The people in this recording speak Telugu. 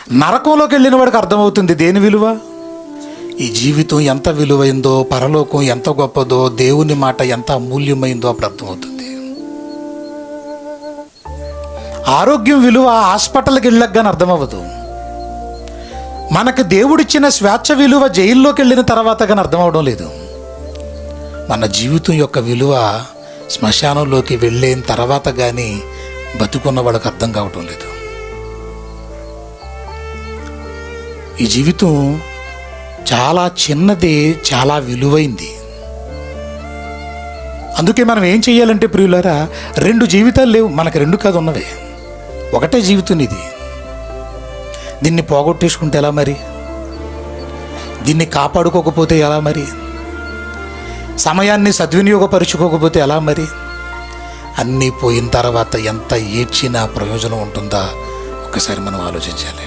నరకంలోకి వెళ్ళిన వాడికి అర్థమవుతుంది దేని విలువ, ఈ జీవితం ఎంత విలువైందో, పరలోకం ఎంత గొప్పదో, దేవుని మాట ఎంత అమూల్యమైందో అప్పుడు అర్థమవుతుంది. ఆరోగ్యం విలువ హాస్పిటల్కి వెళ్ళక కానీ అర్థమవ్వదు. మనకు దేవుడిచ్చిన స్వేచ్ఛ విలువ జైల్లోకి వెళ్ళిన తర్వాత కానీ అర్థమవడం లేదు. మన జీవితం యొక్క విలువ శ్మశానంలోకి వెళ్ళిన తర్వాత కానీ బతుకున్న వాళ్ళకి అర్థం కావటం లేదు. ఈ జీవితం చాలా చిన్నది, చాలా విలువైంది. అందుకే మనం ఏం చెయ్యాలంటే ప్రియులారా, 2 జీవితాలు లేవు మనకు, 2 కాదు ఉన్నవే, ఒకటే జీవితం ఇది. దీన్ని పోగొట్టేసుకుంటే ఎలా మరి, దీన్ని కాపాడుకోకపోతే ఎలా మరి, సమయాన్ని సద్వినియోగపరుచుకోకపోతే ఎలా మరి, అన్నీ పోయిన తర్వాత ఎంత ఏడ్చినా ప్రయోజనం ఉంటుందా ఒక్కసారి మనం ఆలోచించాలి.